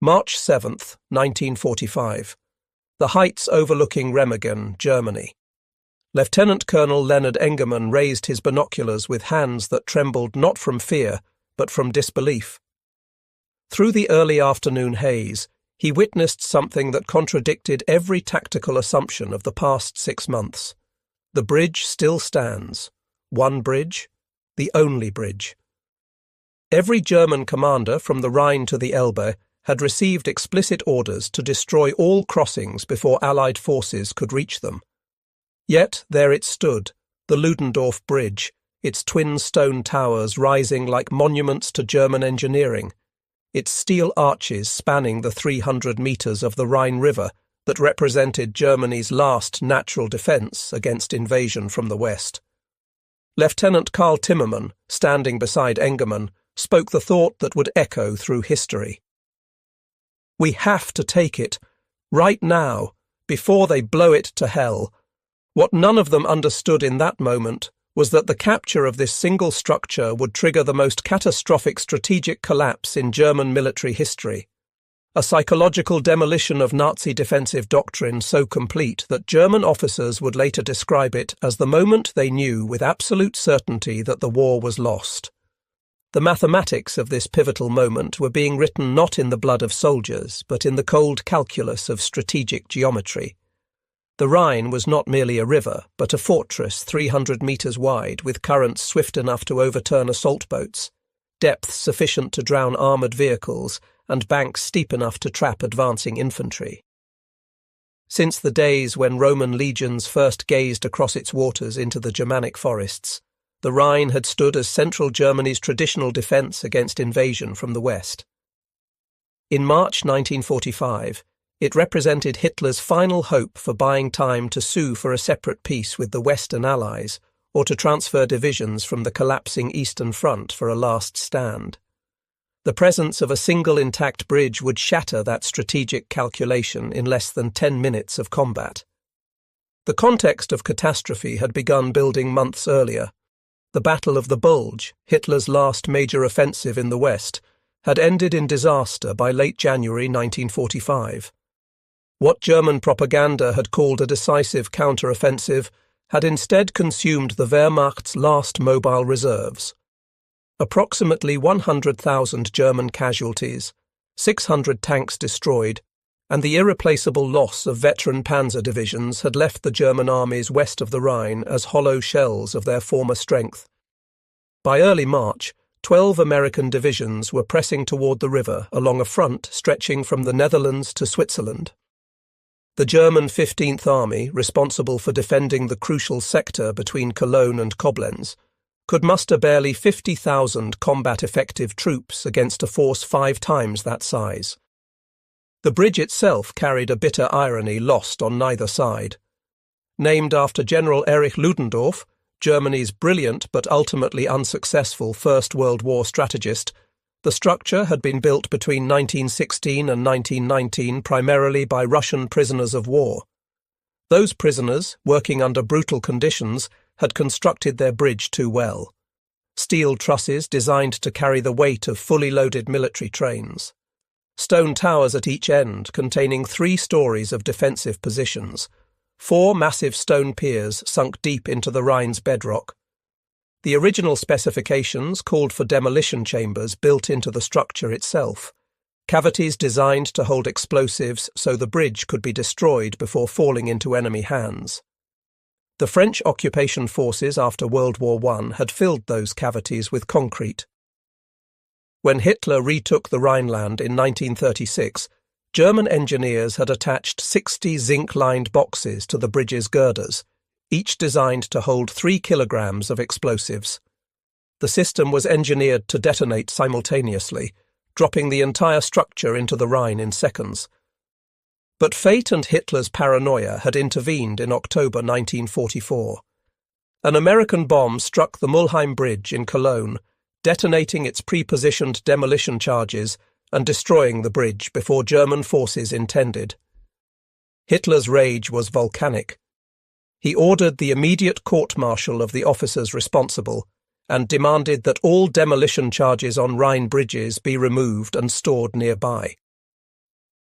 March 7th, 1945. The heights overlooking Remagen, Germany. Lieutenant Colonel Leonard Engerman raised his binoculars with hands that trembled not from fear, but from disbelief. Through the early afternoon haze, he witnessed something that contradicted every tactical assumption of the past 6 months. The bridge still stands. One bridge, the only bridge. Every German commander from the Rhine to the Elbe had received explicit orders to destroy all crossings before Allied forces could reach them. Yet there it stood, the Ludendorff Bridge, its twin stone towers rising like monuments to German engineering, its steel arches spanning the 300 metres of the Rhine River that represented Germany's last natural defence against invasion from the west. Lieutenant Karl Timmermann, standing beside Engerman, spoke the thought that would echo through history. We have to take it, right now, before they blow it to hell. What none of them understood in that moment was that the capture of this single structure would trigger the most catastrophic strategic collapse in German military history. A psychological demolition of Nazi defensive doctrine so complete that German officers would later describe it as the moment they knew with absolute certainty that the war was lost. The mathematics of this pivotal moment were being written not in the blood of soldiers, but in the cold calculus of strategic geometry. The Rhine was not merely a river, but a fortress 300 metres wide with currents swift enough to overturn assault boats, depth sufficient to drown armoured vehicles, and banks steep enough to trap advancing infantry. Since the days when Roman legions first gazed across its waters into the Germanic forests, the Rhine had stood as central Germany's traditional defence against invasion from the west. In March 1945, it represented Hitler's final hope for buying time to sue for a separate peace with the Western Allies or to transfer divisions from the collapsing Eastern Front for a last stand. The presence of a single intact bridge would shatter that strategic calculation in less than 10 minutes of combat. The context of catastrophe had begun building months earlier. The Battle of the Bulge, Hitler's last major offensive in the West, had ended in disaster by late January 1945. What German propaganda had called a decisive counter-offensive had instead consumed the Wehrmacht's last mobile reserves. Approximately 100,000 German casualties, 600 tanks destroyed, and the irreplaceable loss of veteran panzer divisions had left the German armies west of the Rhine as hollow shells of their former strength. By early March, 12 American divisions were pressing toward the river along a front stretching from the Netherlands to Switzerland. The German 15th Army, responsible for defending the crucial sector between Cologne and Koblenz, could muster barely 50,000 combat-effective troops against a force 5 times that size. The bridge itself carried a bitter irony lost on neither side. Named after General Erich Ludendorff, Germany's brilliant but ultimately unsuccessful First World War strategist, the structure had been built between 1916 and 1919 primarily by Russian prisoners of war. Those prisoners, working under brutal conditions, had constructed their bridge too well. Steel trusses designed to carry the weight of fully loaded military trains. Stone towers at each end containing 3 stories of defensive positions, 4 massive stone piers sunk deep into the Rhine's bedrock. The original specifications called for demolition chambers built into the structure itself, cavities designed to hold explosives so the bridge could be destroyed before falling into enemy hands. The French occupation forces after World War I had filled those cavities with concrete. When Hitler retook the Rhineland in 1936, German engineers had attached 60 zinc-lined boxes to the bridge's girders, each designed to hold 3 kilograms of explosives. The system was engineered to detonate simultaneously, dropping the entire structure into the Rhine in seconds. But fate and Hitler's paranoia had intervened in October 1944. An American bomb struck the Mulheim Bridge in Cologne, detonating its pre-positioned demolition charges and destroying the bridge before German forces intended. Hitler's rage was volcanic. He ordered the immediate court-martial of the officers responsible and demanded that all demolition charges on Rhine bridges be removed and stored nearby.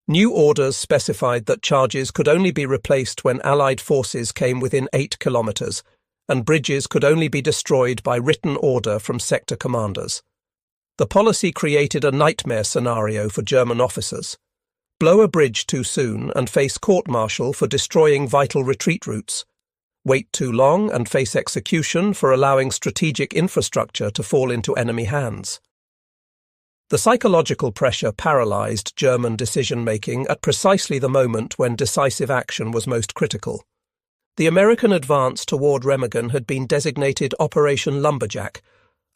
New orders specified that charges could only be replaced when Allied forces came within 8 kilometres, and bridges could only be destroyed by written order from sector commanders. The policy created a nightmare scenario for German officers. Blow a bridge too soon and face court-martial for destroying vital retreat routes. Wait too long and face execution for allowing strategic infrastructure to fall into enemy hands. The psychological pressure paralysed German decision-making at precisely the moment when decisive action was most critical. The American advance toward Remagen had been designated Operation Lumberjack,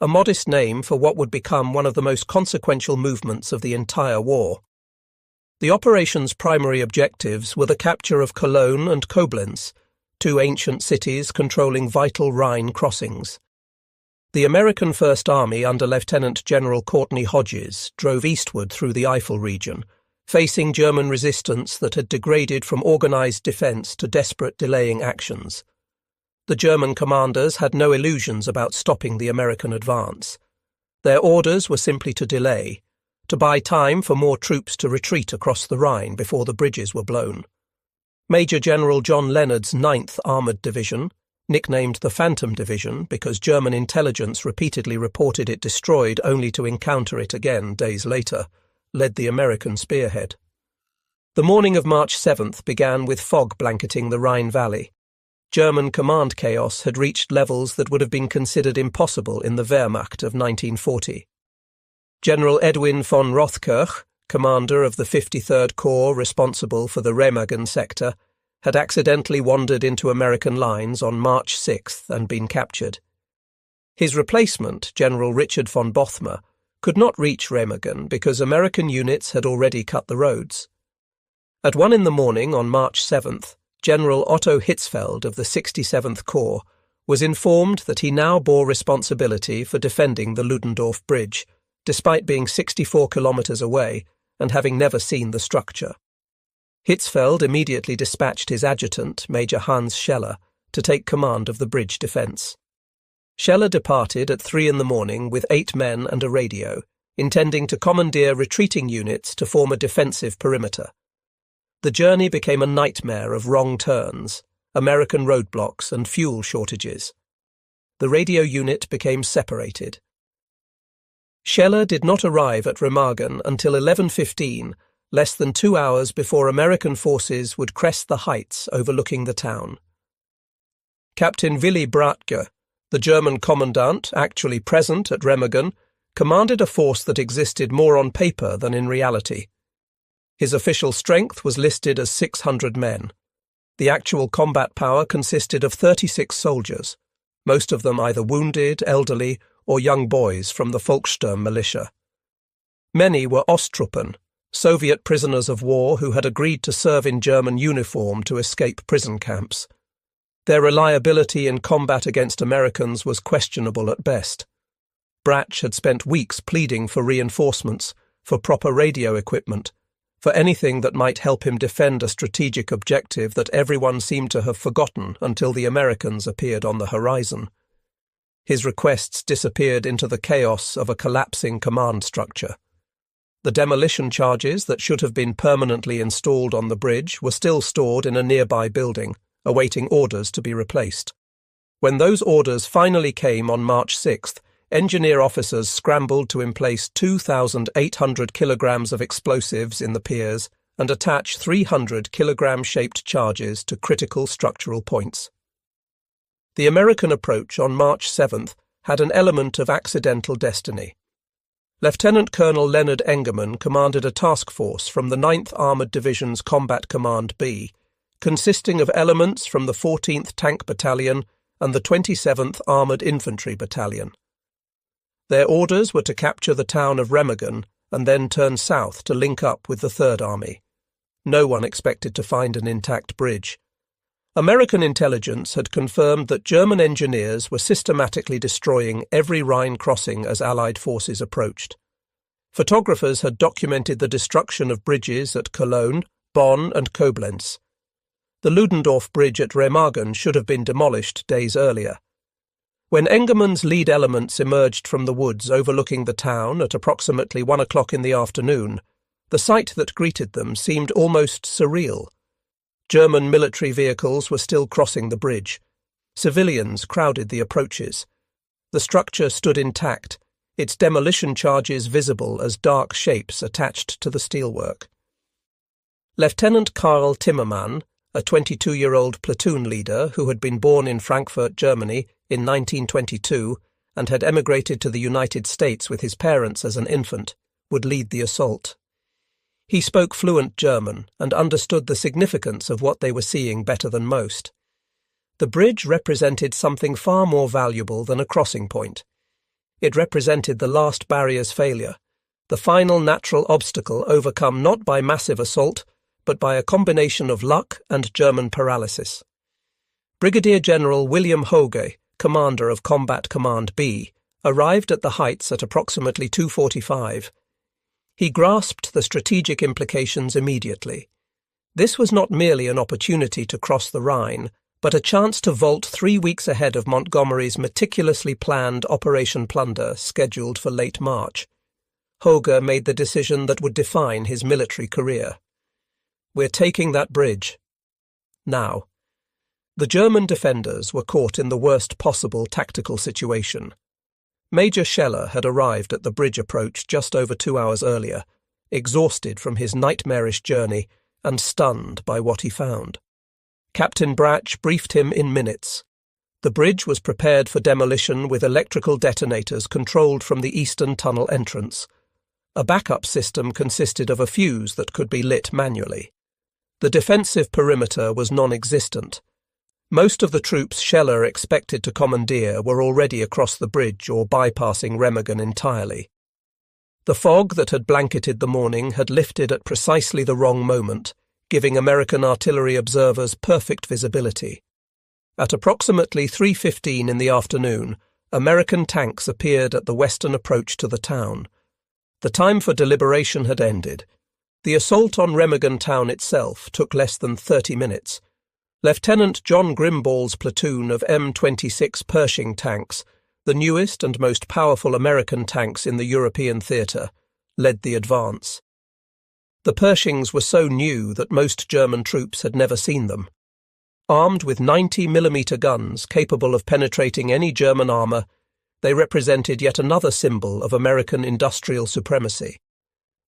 a modest name for what would become one of the most consequential movements of the entire war. The operation's primary objectives were the capture of Cologne and Koblenz, two ancient cities controlling vital Rhine crossings. The American First Army under Lieutenant General Courtney Hodges drove eastward through the Eifel region, facing German resistance that had degraded from organised defence to desperate delaying actions. The German commanders had no illusions about stopping the American advance. Their orders were simply to delay, to buy time for more troops to retreat across the Rhine before the bridges were blown. Major General John Leonard's 9th Armoured Division, nicknamed the Phantom Division because German intelligence repeatedly reported it destroyed only to encounter it again days later, led the American spearhead. The morning of March 7th began with fog blanketing the Rhine Valley. German command chaos had reached levels that would have been considered impossible in the Wehrmacht of 1940. General Edwin von Rothkirch, commander of the 53rd Corps responsible for the Remagen sector, had accidentally wandered into American lines on March 6th and been captured. His replacement, General Richard von Bothmer, could not reach Remagen because American units had already cut the roads. At 1 in the morning on March 7th, General Otto Hitzfeld of the 67th Corps was informed that he now bore responsibility for defending the Ludendorff Bridge, despite being 64 kilometres away and having never seen the structure. Hitzfeld immediately dispatched his adjutant, Major Hans Scheller, to take command of the bridge defence. Scheller departed at 3 in the morning with 8 men and a radio, intending to commandeer retreating units to form a defensive perimeter. The journey became a nightmare of wrong turns, American roadblocks and fuel shortages. The radio unit became separated. Scheller did not arrive at Remagen until 11:15, less than 2 hours before American forces would crest the heights overlooking the town. Captain Willy Bratke, the German commandant actually present at Remagen, commanded a force that existed more on paper than in reality. His official strength was listed as 600 men. The actual combat power consisted of 36 soldiers, most of them either wounded, elderly, or young boys from the Volkssturm militia. Many were Osttruppen, Soviet prisoners of war who had agreed to serve in German uniform to escape prison camps. Their reliability in combat against Americans was questionable at best. Bratch had spent weeks pleading for reinforcements, for proper radio equipment, for anything that might help him defend a strategic objective that everyone seemed to have forgotten until the Americans appeared on the horizon. His requests disappeared into the chaos of a collapsing command structure. The demolition charges that should have been permanently installed on the bridge were still stored in a nearby building, awaiting orders to be replaced. When those orders finally came on March 6th, engineer officers scrambled to emplace 2,800 kilograms of explosives in the piers and attach 300 kilogram-shaped charges to critical structural points. The American approach on March 7th had an element of accidental destiny. Lieutenant Colonel Leonard Engerman commanded a task force from the 9th Armoured Division's Combat Command B, consisting of elements from the 14th Tank Battalion and the 27th Armoured Infantry Battalion. Their orders were to capture the town of Remagen and then turn south to link up with the Third Army. No one expected to find an intact bridge. American intelligence had confirmed that German engineers were systematically destroying every Rhine crossing as Allied forces approached. Photographers had documented the destruction of bridges at Cologne, Bonn and Koblenz. The Ludendorff Bridge at Remagen should have been demolished days earlier. When Engerman's lead elements emerged from the woods overlooking the town at approximately 1 o'clock in the afternoon, The sight that greeted them seemed almost surreal. German military vehicles were still crossing the bridge. Civilians crowded the approaches. The structure stood intact, its demolition charges visible as dark shapes attached to the steelwork. Lieutenant Karl Timmermann, a 22-year-old platoon leader who had been born in Frankfurt, Germany, in 1922 and had emigrated to the United States with his parents as an infant, would lead the assault. He spoke fluent German and understood the significance of what they were seeing better than most. The bridge represented something far more valuable than a crossing point. It represented the last barrier's failure, the final natural obstacle overcome not by massive assault, but by a combination of luck and German paralysis. Brigadier General William Hoge, commander of Combat Command B, arrived at the heights at approximately 2:45. He grasped the strategic implications immediately. This was not merely an opportunity to cross the Rhine, but a chance to vault 3 weeks ahead of Montgomery's meticulously planned Operation Plunder scheduled for late March. Hoge made the decision that would define his military career. "We're taking that bridge. Now." The German defenders were caught in the worst possible tactical situation. Major Scheller had arrived at the bridge approach just over 2 hours earlier, exhausted from his nightmarish journey and stunned by what he found. Captain Bratch briefed him in minutes. The bridge was prepared for demolition with electrical detonators controlled from the eastern tunnel entrance. A backup system consisted of a fuse that could be lit manually. The defensive perimeter was non-existent. Most of the troops Scheller expected to commandeer were already across the bridge or bypassing Remagen entirely. The fog that had blanketed the morning had lifted at precisely the wrong moment, giving American artillery observers perfect visibility. At approximately 3:15 in the afternoon, American tanks appeared at the western approach to the town. The time for deliberation had ended. The assault on Remagen town itself took less than 30 minutes. Lieutenant John Grimball's platoon of M26 Pershing tanks, the newest and most powerful American tanks in the European theatre, led the advance. The Pershings were so new that most German troops had never seen them. Armed with 90mm guns capable of penetrating any German armour, they represented yet another symbol of American industrial supremacy.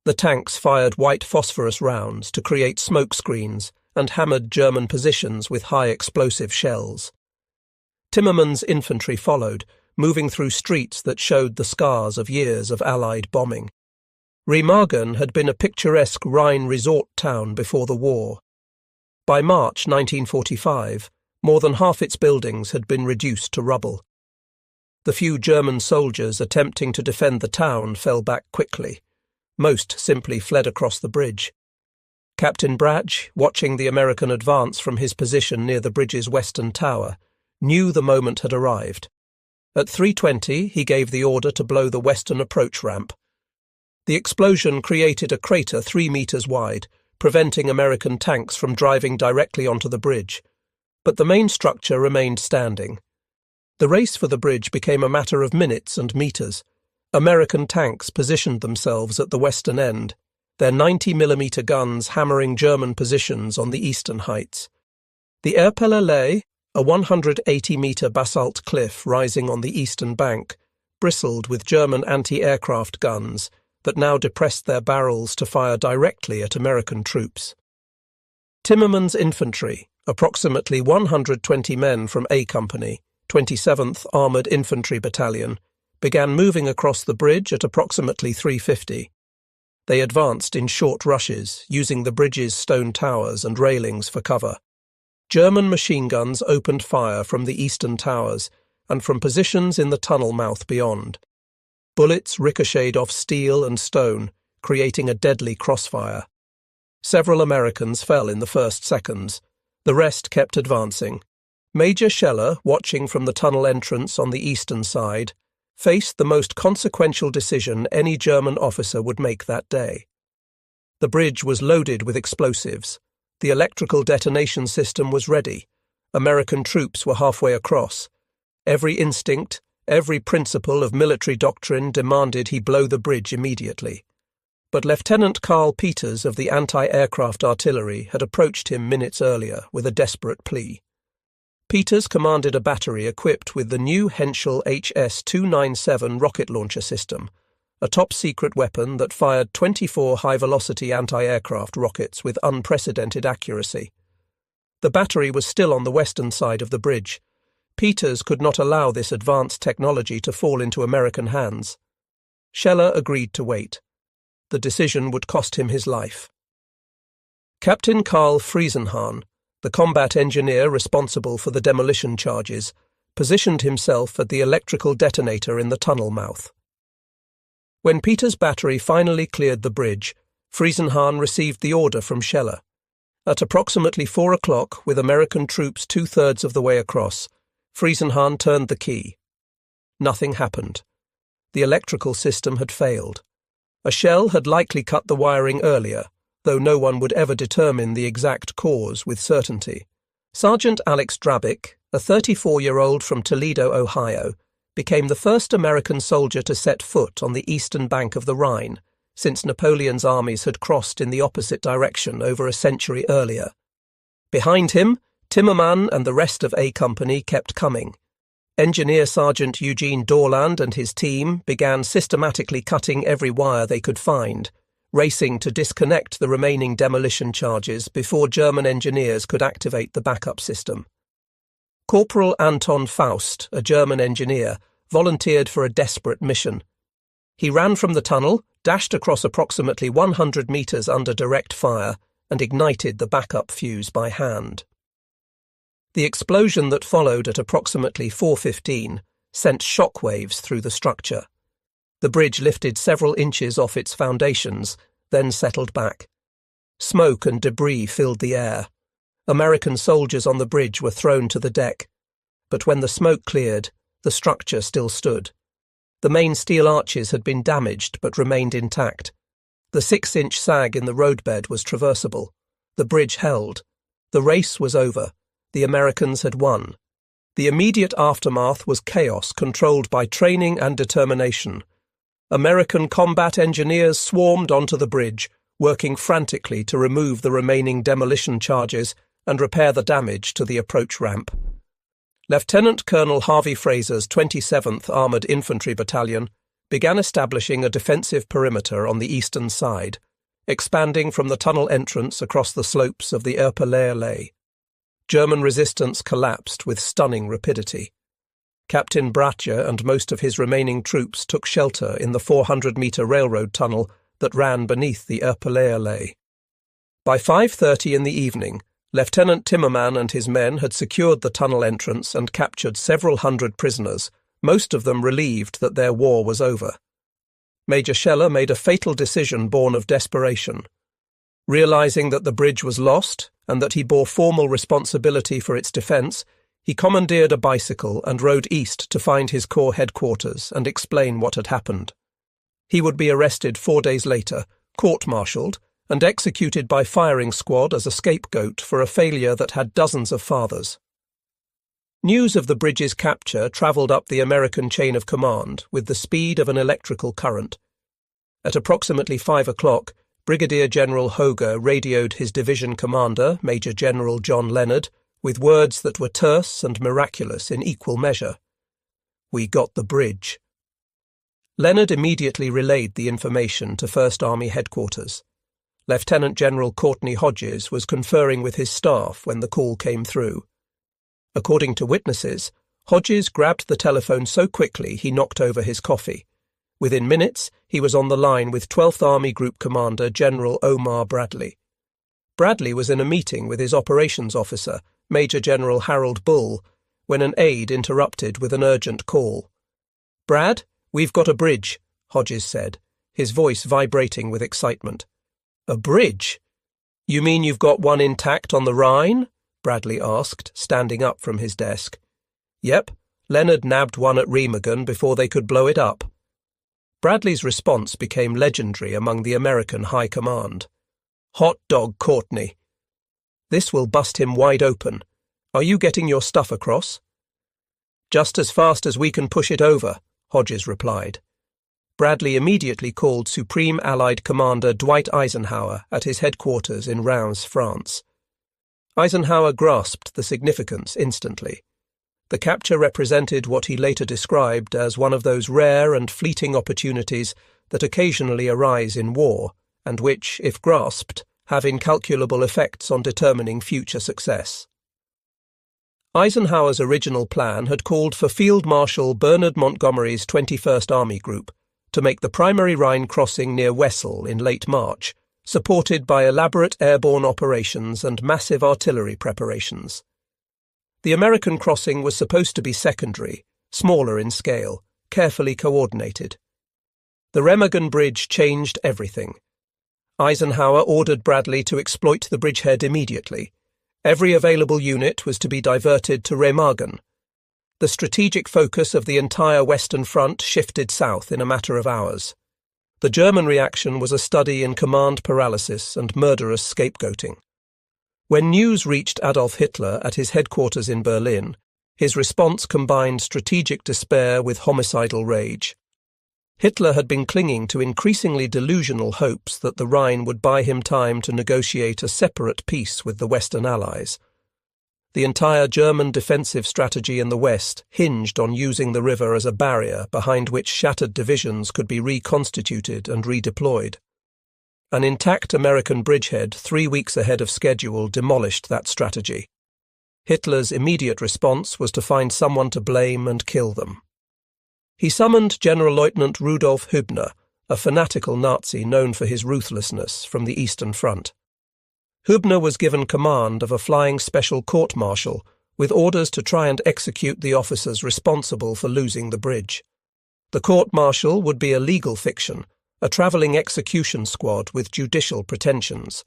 The tanks fired white phosphorus rounds to create smoke screens and hammered German positions with high explosive shells. Timmermann's infantry followed, moving through streets that showed the scars of years of Allied bombing. Remagen had been a picturesque Rhine resort town before the war. By March 1945, more than half its buildings had been reduced to rubble. The few German soldiers attempting to defend the town fell back quickly. Most simply fled across the bridge. Captain Bratch, watching the American advance from his position near the bridge's western tower, knew the moment had arrived. At 3:20, he gave the order to blow the western approach ramp. The explosion created a crater 3 meters wide, preventing American tanks from driving directly onto the bridge. But the main structure remained standing. The race for the bridge became a matter of minutes and meters. American tanks positioned themselves at the western end, their 90mm guns hammering German positions on the eastern heights. The Erpelerlei, a 180-metre basalt cliff rising on the eastern bank, bristled with German anti-aircraft guns that now depressed their barrels to fire directly at American troops. Timmermann's infantry, approximately 120 men from A Company, 27th Armoured Infantry Battalion, began moving across the bridge at approximately 3:50. They advanced in short rushes, using the bridge's stone towers and railings for cover. German machine guns opened fire from the eastern towers and from positions in the tunnel mouth beyond. Bullets ricocheted off steel and stone, creating a deadly crossfire. Several Americans fell in the first seconds. The rest kept advancing. Major Scheller, watching from the tunnel entrance on the eastern side, faced the most consequential decision any German officer would make that day. The bridge was loaded with explosives. The electrical detonation system was ready. American troops were halfway across. Every instinct, every principle of military doctrine demanded he blow the bridge immediately. But Lieutenant Karl Peters of the anti-aircraft artillery had approached him minutes earlier with a desperate plea. Peters commanded a battery equipped with the new Henschel HS-297 rocket launcher system, a top-secret weapon that fired 24 high-velocity anti-aircraft rockets with unprecedented accuracy. The battery was still on the western side of the bridge. Peters could not allow this advanced technology to fall into American hands. Scheller agreed to wait. The decision would cost him his life. Captain Karl Friesenhahn, the combat engineer responsible for the demolition charges, positioned himself at the electrical detonator in the tunnel mouth. When Peters' battery finally cleared the bridge, Friesenhahn received the order from Scheller. At approximately 4 o'clock, with American troops 2/3 of the way across, Friesenhahn turned the key. Nothing happened. The electrical system had failed. A shell had likely cut the wiring earlier, though no one would ever determine the exact cause with certainty. Sergeant Alex Drabick, a 34-year-old from Toledo, Ohio, became the first American soldier to set foot on the eastern bank of the Rhine, since Napoleon's armies had crossed in the opposite direction over a century earlier. Behind him, Timmerman and the rest of A Company kept coming. Engineer Sergeant Eugene Dorland and his team began systematically cutting every wire they could find, racing to disconnect the remaining demolition charges before German engineers could activate the backup system. Corporal Anton Faust, a German engineer, volunteered for a desperate mission. He ran from the tunnel, dashed across approximately 100 meters under direct fire, and ignited the backup fuse by hand. The explosion that followed at approximately 4:15 sent shockwaves through the structure. The bridge lifted several inches off its foundations, then settled back. Smoke and debris filled the air. American soldiers on the bridge were thrown to the deck. But when the smoke cleared, the structure still stood. The main steel arches had been damaged but remained intact. The 6-inch sag in the roadbed was traversable. The bridge held. The race was over. The Americans had won. The immediate aftermath was chaos controlled by training and determination. American combat engineers swarmed onto the bridge, working frantically to remove the remaining demolition charges and repair the damage to the approach ramp. Lieutenant Colonel Harvey Fraser's 27th Armoured Infantry Battalion began establishing a defensive perimeter on the eastern side, expanding from the tunnel entrance across the slopes of the Erpelleerlee. German resistance collapsed with stunning rapidity. Captain Bratje and most of his remaining troops took shelter in the 400-metre railroad tunnel that ran beneath the Erpelleerlee. By 5:30 in the evening, Lieutenant Timmerman and his men had secured the tunnel entrance and captured several hundred prisoners, most of them relieved that their war was over. Major Scheller made a fatal decision born of desperation. Realizing that the bridge was lost and that he bore formal responsibility for its defence, he commandeered a bicycle and rode east to find his corps headquarters and explain what had happened. He would be arrested 4 days later, court-martialed, and executed by firing squad as a scapegoat for a failure that had dozens of fathers. News of the bridge's capture travelled up the American chain of command with the speed of an electrical current. At approximately 5 o'clock, Brigadier General Hoger radioed his division commander, Major General John Leonard, with words that were terse and miraculous in equal measure. "We got the bridge." Leonard immediately relayed the information to First Army headquarters. Lieutenant General Courtney Hodges was conferring with his staff when the call came through. According to witnesses, Hodges grabbed the telephone so quickly he knocked over his coffee. Within minutes, he was on the line with 12th Army Group Commander General Omar Bradley. Bradley was in a meeting with his operations officer, Major General Harold Bull, when an aide interrupted with an urgent call. "Brad, we've got a bridge," Hodges said, his voice vibrating with excitement. "A bridge? You mean you've got one intact on the Rhine?" Bradley asked, standing up from his desk. "Yep, Leonard nabbed one at Remagen before they could blow it up." Bradley's response became legendary among the American High Command. "Hot dog Courtney. This will bust him wide open. Are you getting your stuff across?" "Just as fast as we can push it over," Hodges replied. Bradley immediately called Supreme Allied Commander Dwight Eisenhower at his headquarters in Reims, France. Eisenhower grasped the significance instantly. The capture represented what he later described as one of those rare and fleeting opportunities that occasionally arise in war, and which, if grasped, have incalculable effects on determining future success. Eisenhower's original plan had called for Field Marshal Bernard Montgomery's 21st Army Group to make the primary Rhine crossing near Wessel in late March, supported by elaborate airborne operations and massive artillery preparations. The American crossing was supposed to be secondary, smaller in scale, carefully coordinated. The Remagen Bridge changed everything. Eisenhower ordered Bradley to exploit the bridgehead immediately. Every available unit was to be diverted to Remagen. The strategic focus of the entire Western Front shifted south in a matter of hours. The German reaction was a study in command paralysis and murderous scapegoating. When news reached Adolf Hitler at his headquarters in Berlin, his response combined strategic despair with homicidal rage. Hitler had been clinging to increasingly delusional hopes that the Rhine would buy him time to negotiate a separate peace with the Western Allies. The entire German defensive strategy in the West hinged on using the river as a barrier behind which shattered divisions could be reconstituted and redeployed. An intact American bridgehead 3 weeks ahead of schedule demolished that strategy. Hitler's immediate response was to find someone to blame and kill them. He summoned General-Lieutenant Rudolf Hübner, a fanatical Nazi known for his ruthlessness, from the Eastern Front. Hübner was given command of a flying special court-martial with orders to try and execute the officers responsible for losing the bridge. The court-martial would be a legal fiction, a travelling execution squad with judicial pretensions.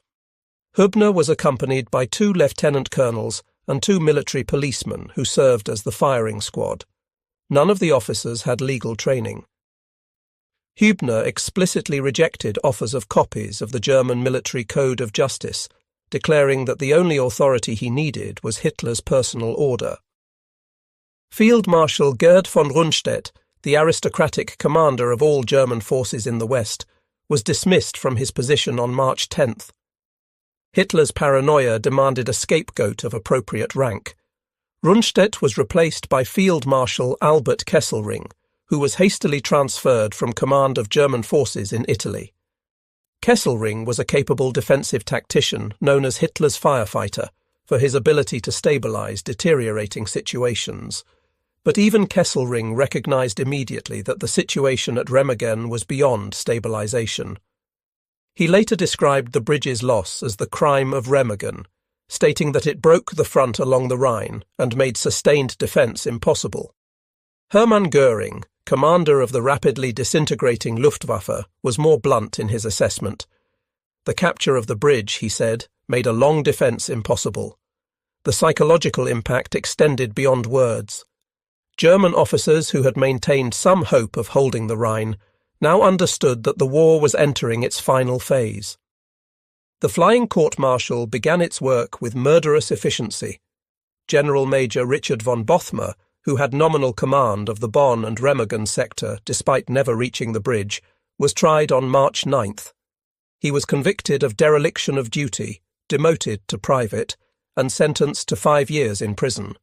Hübner was accompanied by 2 lieutenant colonels and 2 military policemen who served as the firing squad. None of the officers had legal training. Hübner explicitly rejected offers of copies of the German military code of justice, declaring that the only authority he needed was Hitler's personal order. Field Marshal Gerd von Rundstedt, the aristocratic commander of all German forces in the West, was dismissed from his position on March 10th. Hitler's paranoia demanded a scapegoat of appropriate rank. Rundstedt was replaced by Field Marshal Albert Kesselring, who was hastily transferred from command of German forces in Italy. Kesselring was a capable defensive tactician known as Hitler's firefighter for his ability to stabilize deteriorating situations. But even Kesselring recognized immediately that the situation at Remagen was beyond stabilization. He later described the bridge's loss as the crime of Remagen, stating that it broke the front along the Rhine and made sustained defense impossible. Hermann Göring, commander of the rapidly disintegrating Luftwaffe, was more blunt in his assessment. The capture of the bridge, he said, made a long defense impossible. The psychological impact extended beyond words. German officers who had maintained some hope of holding the Rhine now understood that the war was entering its final phase. The flying court-martial began its work with murderous efficiency. General Major Richard von Bothmer, who had nominal command of the Bonn and Remagen sector despite never reaching the bridge, was tried on March 9th. He was convicted of dereliction of duty, demoted to private, and sentenced to 5 years in prison.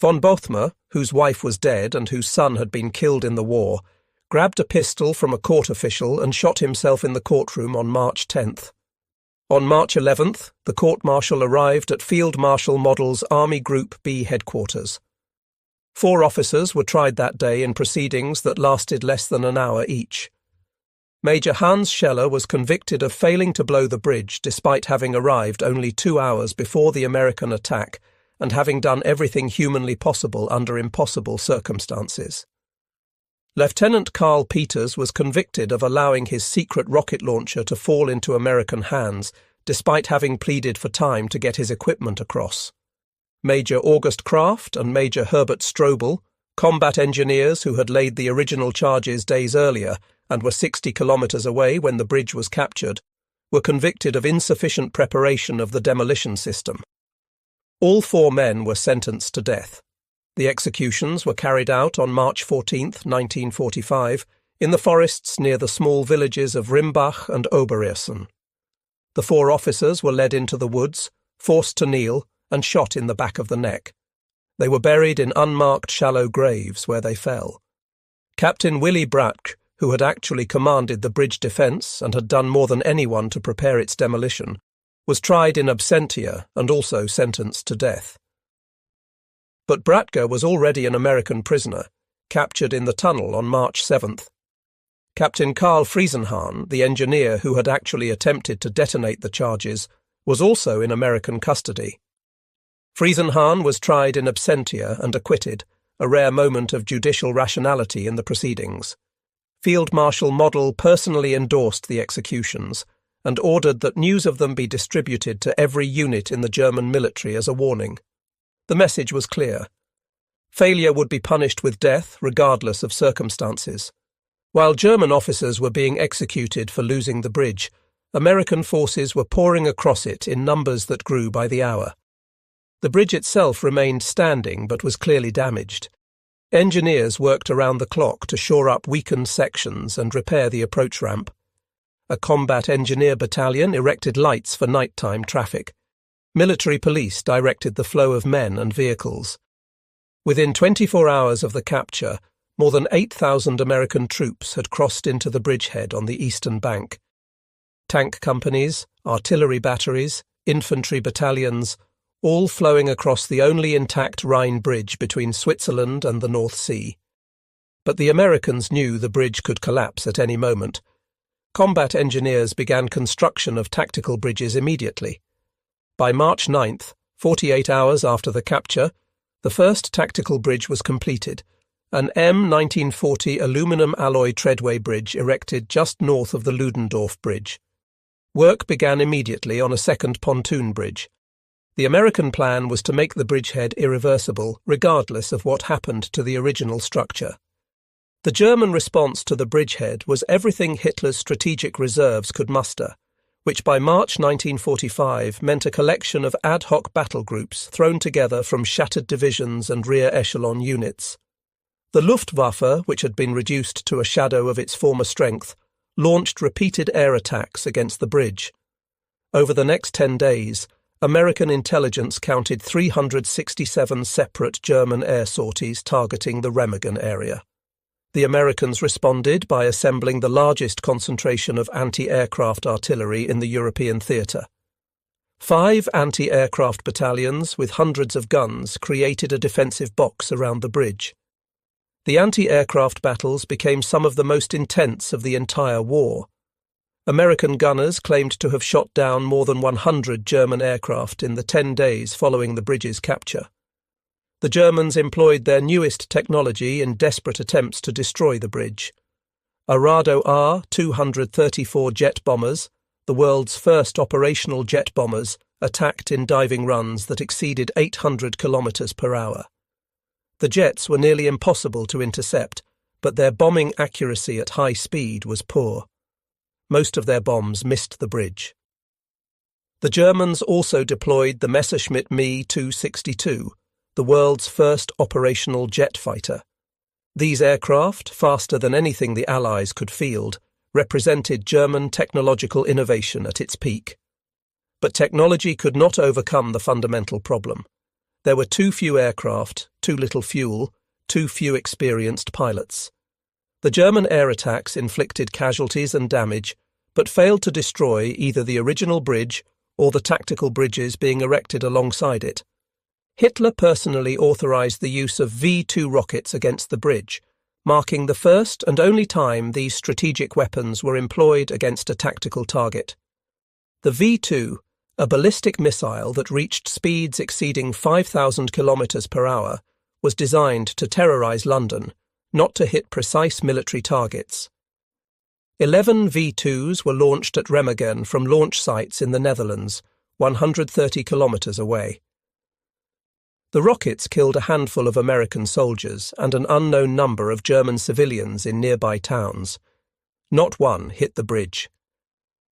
Von Bothmer, whose wife was dead and whose son had been killed in the war, grabbed a pistol from a court official and shot himself in the courtroom on March 10th. On March 11th, the court-martial arrived at Field Marshal Model's Army Group B headquarters. 4 officers were tried that day in proceedings that lasted less than an hour each. Major Hans Scheller was convicted of failing to blow the bridge despite having arrived only 2 hours before the American attack and having done everything humanly possible under impossible circumstances. Lieutenant Karl Peters was convicted of allowing his secret rocket launcher to fall into American hands despite having pleaded for time to get his equipment across. Major August Kraft and Major Herbert Strobel, combat engineers who had laid the original charges days earlier and were 60 kilometers away when the bridge was captured, were convicted of insufficient preparation of the demolition system. All 4 men were sentenced to death. The executions were carried out on March 14, 1945, in the forests near the small villages of Rimbach and Oberersen. The 4 officers were led into the woods, forced to kneel, and shot in the back of the neck. They were buried in unmarked shallow graves where they fell. Captain Willy Bratsch, who had actually commanded the bridge defence and had done more than anyone to prepare its demolition, was tried in absentia and also sentenced to death. But Bratsch was already an American prisoner, captured in the tunnel on March 7th. Captain Karl Friesenhahn, the engineer who had actually attempted to detonate the charges, was also in American custody. Friesenhahn was tried in absentia and acquitted, a rare moment of judicial rationality in the proceedings. Field Marshal Model personally endorsed the executions and ordered that news of them be distributed to every unit in the German military as a warning. The message was clear. Failure would be punished with death regardless of circumstances. While German officers were being executed for losing the bridge, American forces were pouring across it in numbers that grew by the hour. The bridge itself remained standing but was clearly damaged. Engineers worked around the clock to shore up weakened sections and repair the approach ramp. A combat engineer battalion erected lights for nighttime traffic. Military police directed the flow of men and vehicles. Within 24 hours of the capture, more than 8,000 American troops had crossed into the bridgehead on the eastern bank. Tank companies, artillery batteries, infantry battalions, all flowing across the only intact Rhine Bridge between Switzerland and the North Sea. But the Americans knew the bridge could collapse at any moment. Combat engineers began construction of tactical bridges immediately. By March 9th, 48 hours after the capture, the first tactical bridge was completed, an M1940 aluminum alloy treadway bridge erected just north of the Ludendorff Bridge. Work began immediately on a second pontoon bridge. The American plan was to make the bridgehead irreversible, regardless of what happened to the original structure. The German response to the bridgehead was everything Hitler's strategic reserves could muster, which by March 1945 meant a collection of ad hoc battle groups thrown together from shattered divisions and rear echelon units. The Luftwaffe, which had been reduced to a shadow of its former strength, launched repeated air attacks against the bridge. Over the next 10 days, American intelligence counted 367 separate German air sorties targeting the Remagen area. The Americans responded by assembling the largest concentration of anti-aircraft artillery in the European theatre. 5 anti-aircraft battalions with hundreds of guns created a defensive box around the bridge. The anti-aircraft battles became some of the most intense of the entire war. American gunners claimed to have shot down more than 100 German aircraft in the 10 days following the bridge's capture. The Germans employed their newest technology in desperate attempts to destroy the bridge. Arado R-234 jet bombers, the world's first operational jet bombers, attacked in diving runs that exceeded 800 kilometers per hour. The jets were nearly impossible to intercept, but their bombing accuracy at high speed was poor. Most of their bombs missed the bridge. The Germans also deployed the Messerschmitt Me 262, the world's first operational jet fighter. These aircraft, faster than anything the Allies could field, represented German technological innovation at its peak. But technology could not overcome the fundamental problem. There were too few aircraft, too little fuel, too few experienced pilots. The German air attacks inflicted casualties and damage, but failed to destroy either the original bridge or the tactical bridges being erected alongside it. Hitler personally authorized the use of V-2 rockets against the bridge, marking the first and only time these strategic weapons were employed against a tactical target. The V-2, a ballistic missile that reached speeds exceeding 5,000 kilometers per hour, was designed to terrorize London, not to hit precise military targets. 11 V-2s were launched at Remagen from launch sites in the Netherlands, 130 kilometers away. The rockets killed a handful of American soldiers and an unknown number of German civilians in nearby towns. Not one hit the bridge.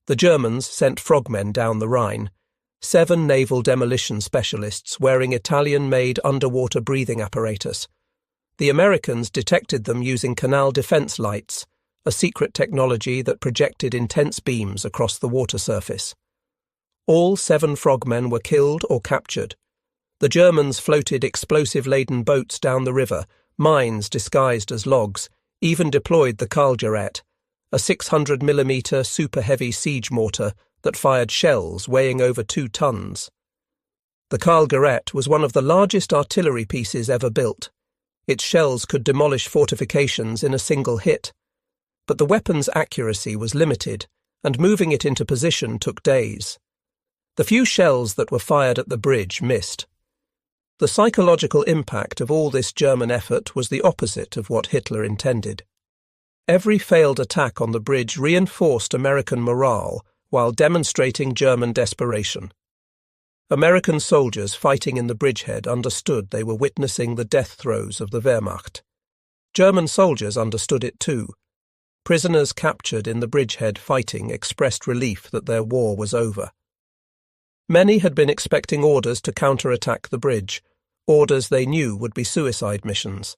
The Germans sent frogmen down the Rhine, 7 naval demolition specialists wearing Italian-made underwater breathing apparatus. The Americans detected them using canal defense lights, a secret technology that projected intense beams across the water surface. All 7 frogmen were killed or captured. The Germans floated explosive-laden boats down the river, mines disguised as logs, even deployed the Karlgerät, a 600mm super-heavy siege mortar that fired shells weighing over 2 tons. The Karlgerät was one of the largest artillery pieces ever built. Its shells could demolish fortifications in a single hit. But the weapon's accuracy was limited, and moving it into position took days. The few shells that were fired at the bridge missed. The psychological impact of all this German effort was the opposite of what Hitler intended. Every failed attack on the bridge reinforced American morale while demonstrating German desperation. American soldiers fighting in the bridgehead understood they were witnessing the death throes of the Wehrmacht. German soldiers understood it too. Prisoners captured in the bridgehead fighting expressed relief that their war was over. Many had been expecting orders to counterattack the bridge, orders they knew would be suicide missions.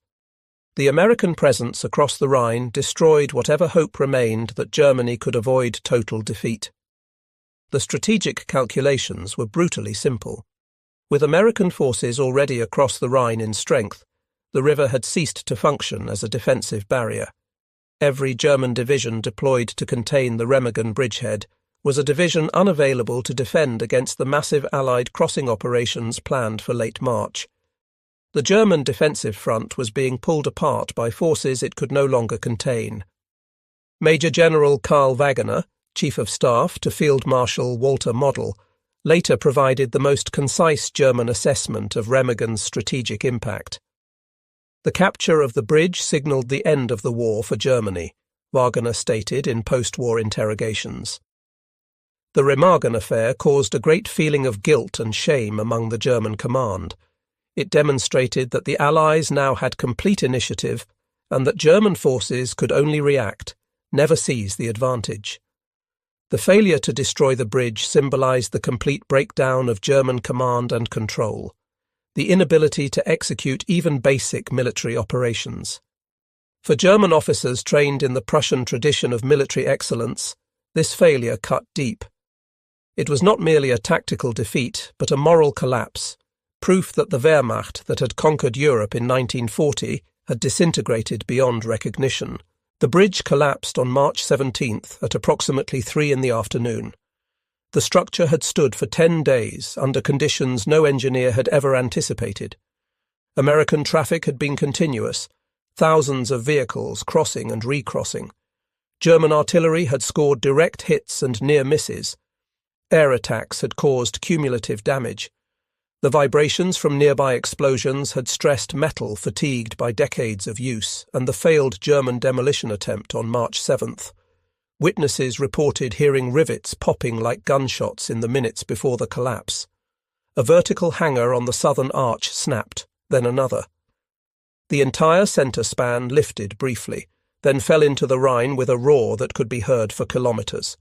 The American presence across the Rhine destroyed whatever hope remained that Germany could avoid total defeat. The strategic calculations were brutally simple. With American forces already across the Rhine in strength, the river had ceased to function as a defensive barrier. Every German division deployed to contain the Remagen bridgehead was a division unavailable to defend against the massive Allied crossing operations planned for late March. The German defensive front was being pulled apart by forces it could no longer contain. Major General Karl Wagener, Chief of Staff to Field Marshal Walter Model, later provided the most concise German assessment of Remagen's strategic impact. The capture of the bridge signalled the end of the war for Germany, Wagener stated in post-war interrogations. The Remagen affair caused a great feeling of guilt and shame among the German command. It demonstrated that the Allies now had complete initiative and that German forces could only react, never seize the advantage. The failure to destroy the bridge symbolized the complete breakdown of German command and control, the inability to execute even basic military operations. For German officers trained in the Prussian tradition of military excellence, this failure cut deep. It was not merely a tactical defeat, but a moral collapse, proof that the Wehrmacht that had conquered Europe in 1940 had disintegrated beyond recognition. The bridge collapsed on March 17th at approximately 3 in the afternoon. The structure had stood for 10 days under conditions no engineer had ever anticipated. American traffic had been continuous, thousands of vehicles crossing and recrossing. German artillery had scored direct hits and near misses. Air attacks had caused cumulative damage. The vibrations from nearby explosions had stressed metal fatigued by decades of use and the failed German demolition attempt on March 7th. Witnesses reported hearing rivets popping like gunshots in the minutes before the collapse. A vertical hanger on the southern arch snapped, then another. The entire centre span lifted briefly, then fell into the Rhine with a roar that could be heard for kilometres.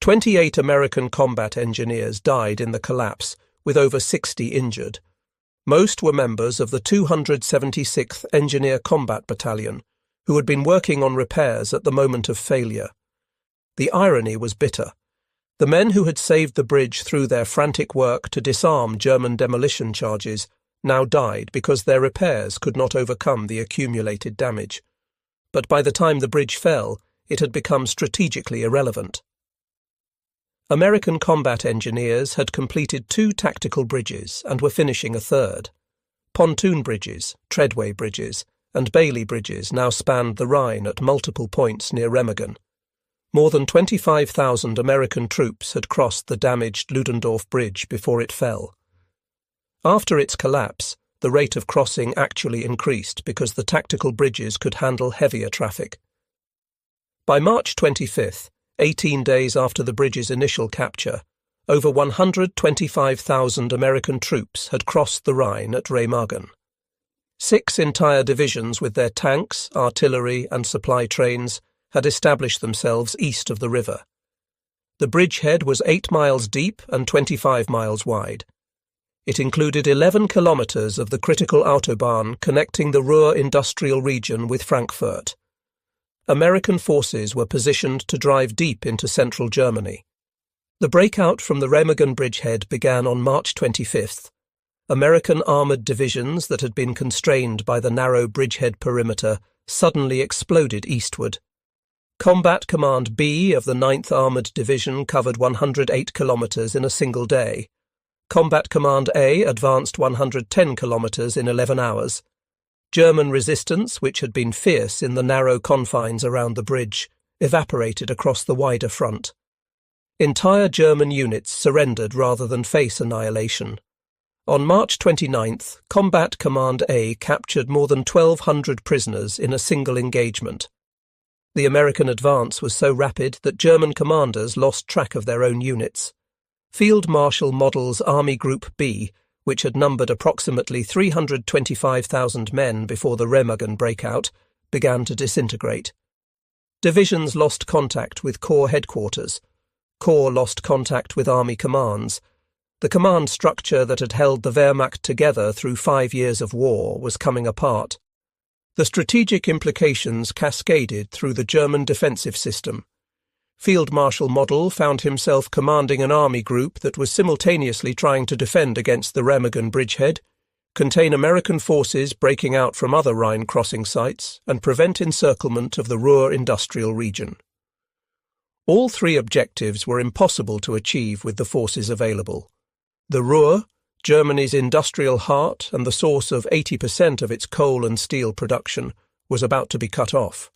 28 American combat engineers died in the collapse, with over 60 injured. Most were members of the 276th Engineer Combat Battalion, who had been working on repairs at the moment of failure. The irony was bitter. The men who had saved the bridge through their frantic work to disarm German demolition charges now died because their repairs could not overcome the accumulated damage. But by the time the bridge fell, it had become strategically irrelevant. American combat engineers had completed 2 tactical bridges and were finishing a third. Pontoon bridges, treadway bridges, and Bailey bridges now spanned the Rhine at multiple points near Remagen. More than 25,000 American troops had crossed the damaged Ludendorff Bridge before it fell. After its collapse, the rate of crossing actually increased because the tactical bridges could handle heavier traffic. By March 25th, 18 days after the bridge's initial capture, over 125,000 American troops had crossed the Rhine at Remagen. 6 entire divisions with their tanks, artillery and supply trains had established themselves east of the river. The bridgehead was 8 miles deep and 25 miles wide. It included 11 kilometres of the critical autobahn connecting the Ruhr industrial region with Frankfurt. American forces were positioned to drive deep into central Germany. The breakout from the Remagen bridgehead began on March 25th. American armoured divisions that had been constrained by the narrow bridgehead perimeter suddenly exploded eastward. Combat Command B of the 9th Armoured Division covered 108 kilometres in a single day. Combat Command A advanced 110 kilometres in 11 hours. German resistance, which had been fierce in the narrow confines around the bridge, evaporated across the wider front. Entire German units surrendered rather than face annihilation. On March 29th, Combat Command A captured more than 1,200 prisoners in a single engagement. The American advance was so rapid that German commanders lost track of their own units. Field Marshal Model's Army Group B, which had numbered approximately 325,000 men before the Remagen breakout, began to disintegrate. Divisions lost contact with Corps headquarters. Corps lost contact with army commands. The command structure that had held the Wehrmacht together through 5 years of war was coming apart. The strategic implications cascaded through the German defensive system. Field Marshal Model found himself commanding an army group that was simultaneously trying to defend against the Remagen bridgehead, contain American forces breaking out from other Rhine crossing sites, and prevent encirclement of the Ruhr industrial region. All three objectives were impossible to achieve with the forces available. The Ruhr, Germany's industrial heart and the source of 80% of its coal and steel production, was about to be cut off.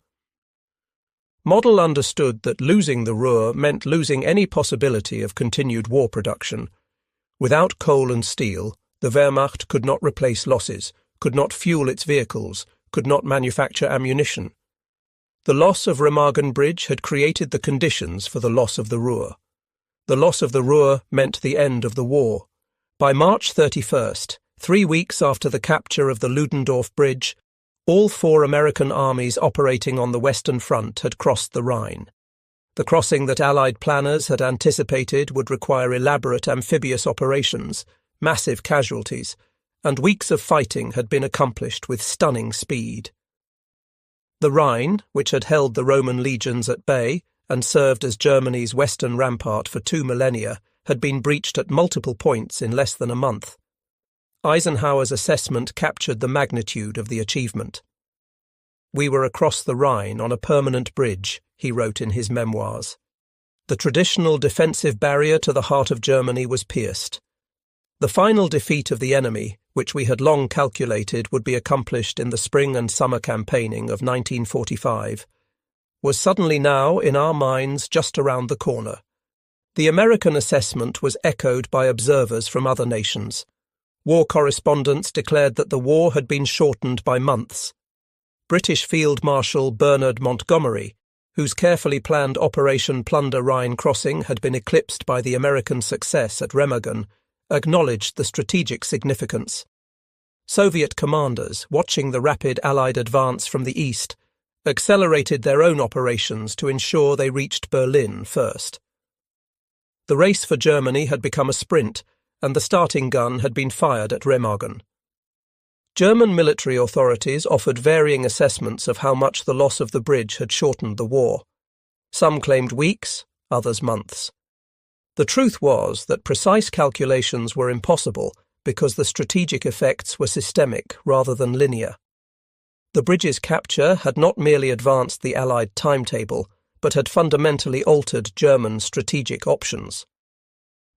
Model understood that losing the Ruhr meant losing any possibility of continued war production. Without coal and steel, the Wehrmacht could not replace losses, could not fuel its vehicles, could not manufacture ammunition. The loss of Remagen Bridge had created the conditions for the loss of the Ruhr. The loss of the Ruhr meant the end of the war. By March 31st, 3 weeks after the capture of the Ludendorff Bridge, all 4 American armies operating on the Western Front had crossed the Rhine. The crossing that Allied planners had anticipated would require elaborate amphibious operations, massive casualties, and weeks of fighting had been accomplished with stunning speed. The Rhine, which had held the Roman legions at bay and served as Germany's western rampart for 2 millennia, had been breached at multiple points in less than a month. Eisenhower's assessment captured the magnitude of the achievement. "We were across the Rhine on a permanent bridge," he wrote in his memoirs. The traditional defensive barrier to the heart of Germany was pierced. The final defeat of the enemy, which we had long calculated would be accomplished in the spring and summer campaigning of 1945, was suddenly now, in our minds, just around the corner. The American assessment was echoed by observers from other nations. War correspondents declared that the war had been shortened by months. British Field Marshal Bernard Montgomery, whose carefully planned Operation Plunder Rhine crossing had been eclipsed by the American success at Remagen, acknowledged the strategic significance. Soviet commanders, watching the rapid Allied advance from the east, accelerated their own operations to ensure they reached Berlin first. The race for Germany had become a sprint, and the starting gun had been fired at Remagen. German military authorities offered varying assessments of how much the loss of the bridge had shortened the war. Some claimed weeks, others months. The truth was that precise calculations were impossible because the strategic effects were systemic rather than linear. The bridge's capture had not merely advanced the Allied timetable, but had fundamentally altered German strategic options.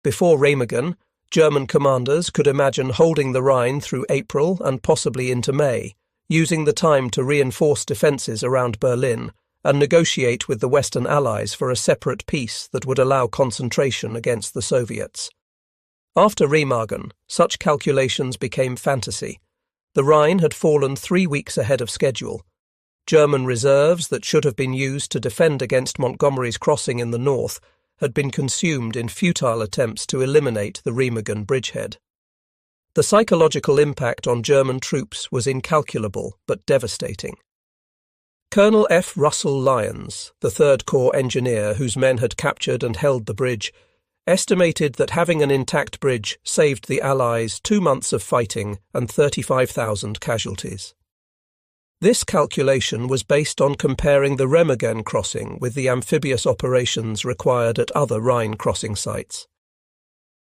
Before Remagen, German commanders could imagine holding the Rhine through April and possibly into May, using the time to reinforce defences around Berlin and negotiate with the Western Allies for a separate peace that would allow concentration against the Soviets. After Remagen, such calculations became fantasy. The Rhine had fallen 3 weeks ahead of schedule. German reserves that should have been used to defend against Montgomery's crossing in the north had been consumed in futile attempts to eliminate the Remagen bridgehead. The psychological impact on German troops was incalculable but devastating. Colonel F. Russell Lyons, the Third Corps engineer whose men had captured and held the bridge, estimated that having an intact bridge saved the Allies 2 months of fighting and 35,000 casualties. This calculation was based on comparing the Remagen crossing with the amphibious operations required at other Rhine crossing sites.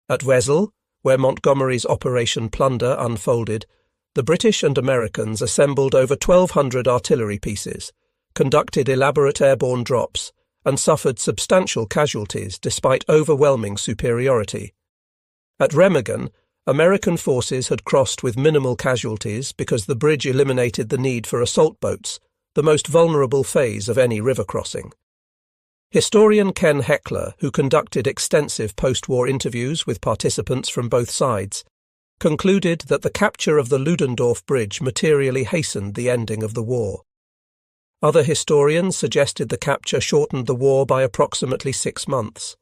At Wesel, where Montgomery's Operation Plunder unfolded, the British and Americans assembled over 1,200 artillery pieces, conducted elaborate airborne drops, and suffered substantial casualties despite overwhelming superiority. At Remagen, American forces had crossed with minimal casualties because the bridge eliminated the need for assault boats, the most vulnerable phase of any river crossing. Historian Ken Heckler, who conducted extensive post-war interviews with participants from both sides, concluded that the capture of the Ludendorff Bridge materially hastened the ending of the war. Other historians suggested the capture shortened the war by approximately 6 months.